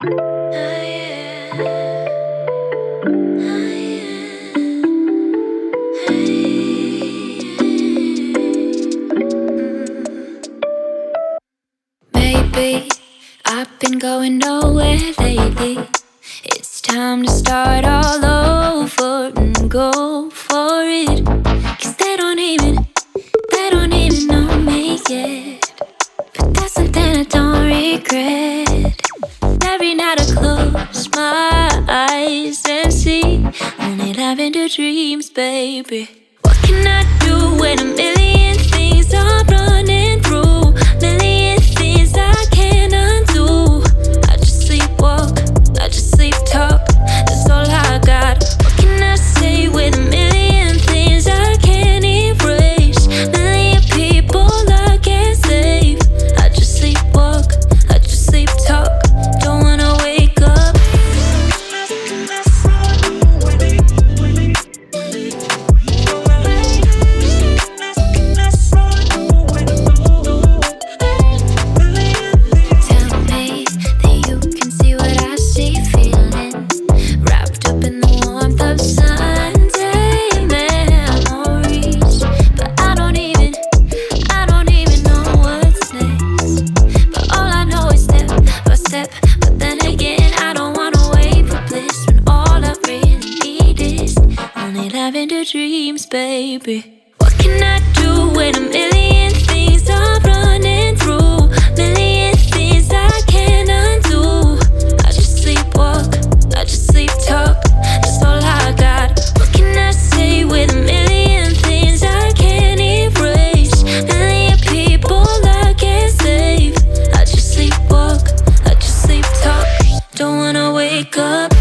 Maybe I've been going nowhere lately. It's time to start all over and go for it. 'Cause they don't even know me yet. But that's something I don't regret. Every night I close my eyes and see only lavender dreams, baby. What can I do when a million things are running through? Million things I can't undo. I just sleepwalk, I just sleep talk. That's all I got. What can I say with a million things I can't erase? Million people I can't save. I just sleepwalk, I just sleep talk. Don't wanna wake up. Tell me that you can see what I see, feeling wrapped up in the warmth of Sunday memories. But I don't even know what's next. But all I know is step by step. But then again, I don't wanna wait for bliss when all I really need is only lavender dreams, baby. What can I do when a million things are running through? Million things I can't undo. I just sleepwalk, I just sleep talk. That's all I got. What can I say with a million things I can't erase? Million people I can't save. I just sleepwalk, I just sleep talk. Don't wanna wake up.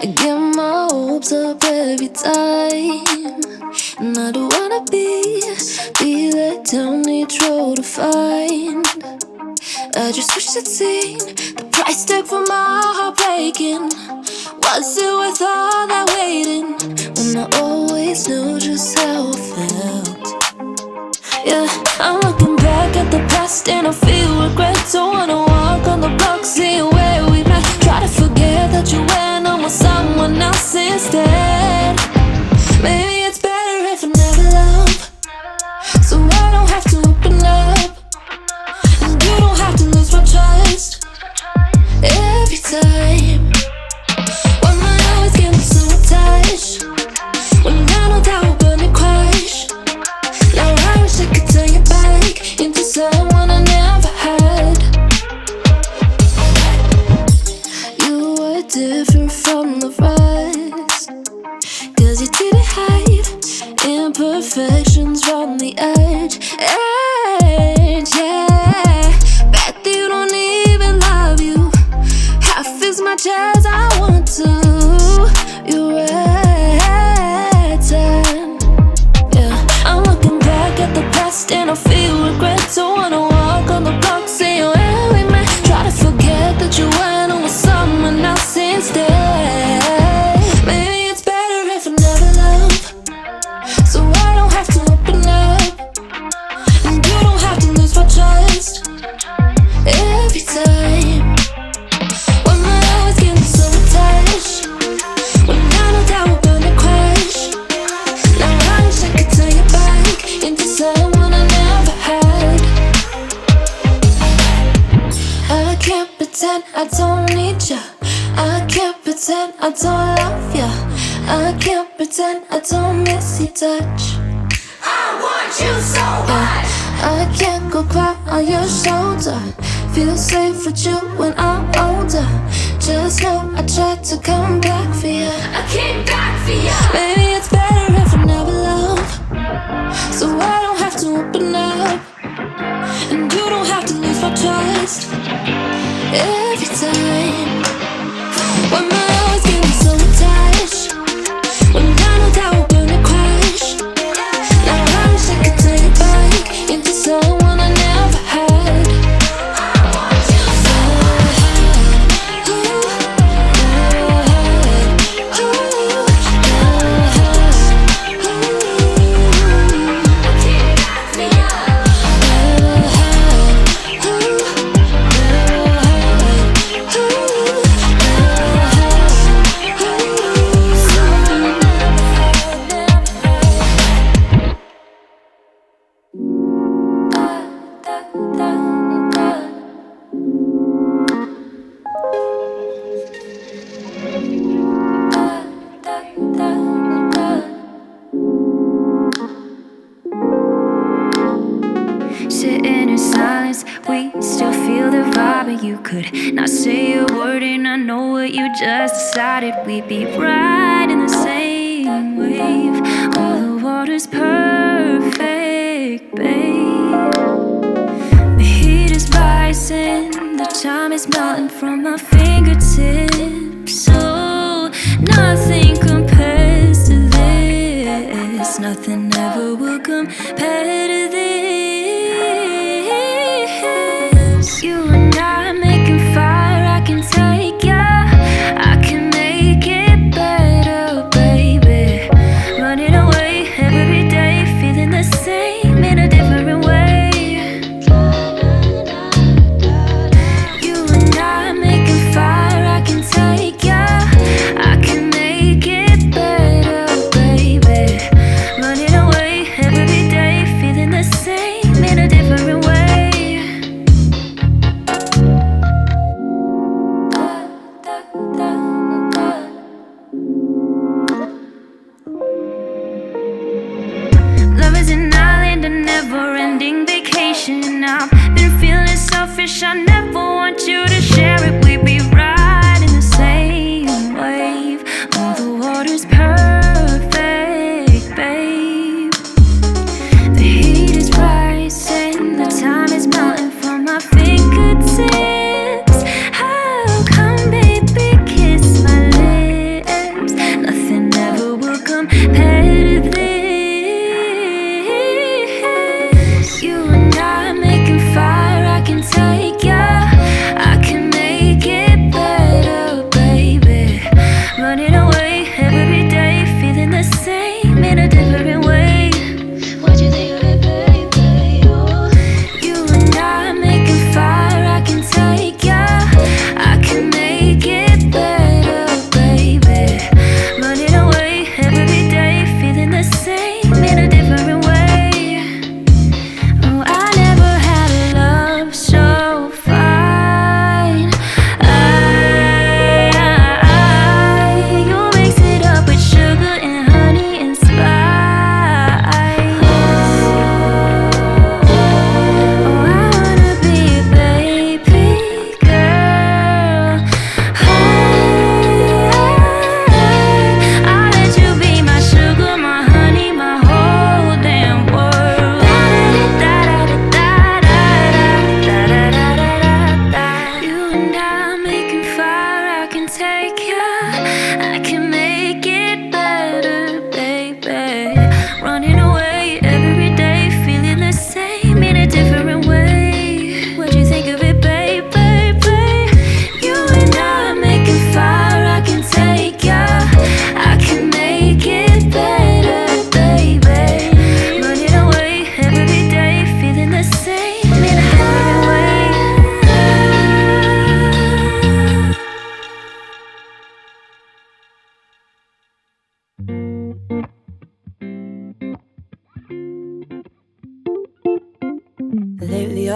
I get my hopes up every time, and I don't wanna be let down each road to find. I just wish I'd seen the price tag for my heart breaking. Was it worth all that waiting when I always knew just how I felt? Yeah, I'm looking back at the past and I feel regret. Don't wanna walk on the block, see where we met. Try to forget that you went on with someone else instead. Maybe it's better if I never love, so I don't have to open up, and you don't have to lose my trust every time. Why am I always getting so attached when I know that we're gonna crash? Now I wish I could turn you back into someone I never had. You were different from the rest, 'cause you didn't hide imperfections from the edge. Yeah, bet you don't even love you half as much as I want to. You're right, yeah. I'm looking back at the past and I feel regret. Don't wanna walk on the block, see where we met. Try to forget that you went on with someone else instead. pretend I don't love ya. I can't pretend I don't miss your touch. I want you so bad. I can't go cry on your shoulder. Feel safe with you when I'm older. Just know I tried to come back for you. I came back for you. Maybe it's better if I never love, so I don't have to open up, and you don't have to lose my trust every time. Why am I always getting so attached when I know that we're gonna crash? Now I wish I could take back into someone I never had. I want you so Sitting in silence, we still feel the vibe, and you could not say a word, and I know what you just decided. We'd be right in the same wave. Oh, the water's perfect, babe. The heat is rising, the time is melting from my fingertips. So nothing compares to this. Nothing ever will compare to this. You and I making fire, I can take ya. I can make it better, baby. Running away every day, feeling the same in a different way. You and I making fire, I can take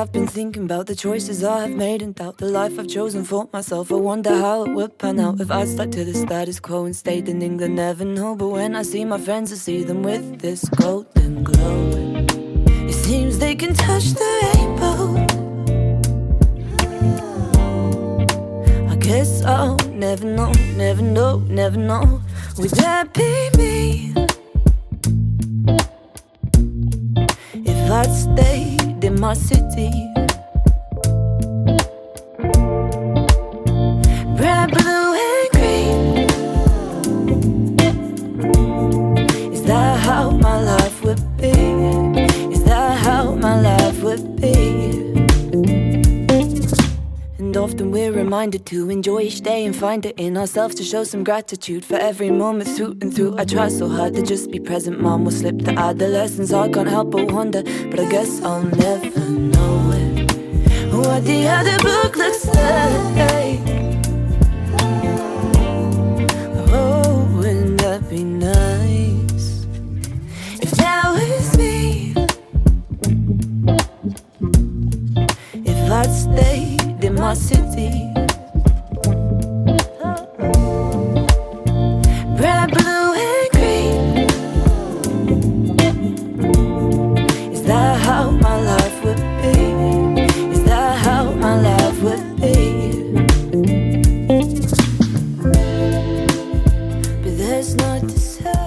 I've been thinking about the choices I have made and doubt the life I've chosen for myself. I wonder how it would pan out if I stuck to the status quo and stayed in England. Never know, but when I see my friends, I see them with this golden glow. It seems they can touch the rainbow. I guess I'll never know, never know, never know. Would that be me if I'd stayed in my city? Red, blue and green. Is that how my life would be? Is that how my life would be? And often we're reminded to enjoy each day and find it in ourselves to show some gratitude for every moment through and through. I try so hard to just be present, mom will slip the adolescence. I can't help but wonder, but I guess I'll never know it. What the other book looks like. Oh, wouldn't that be nice if that was me? If I'd stayed in my city. Red, blue and green. Is that how my life would be? Is that how my life would be? But there's not to say.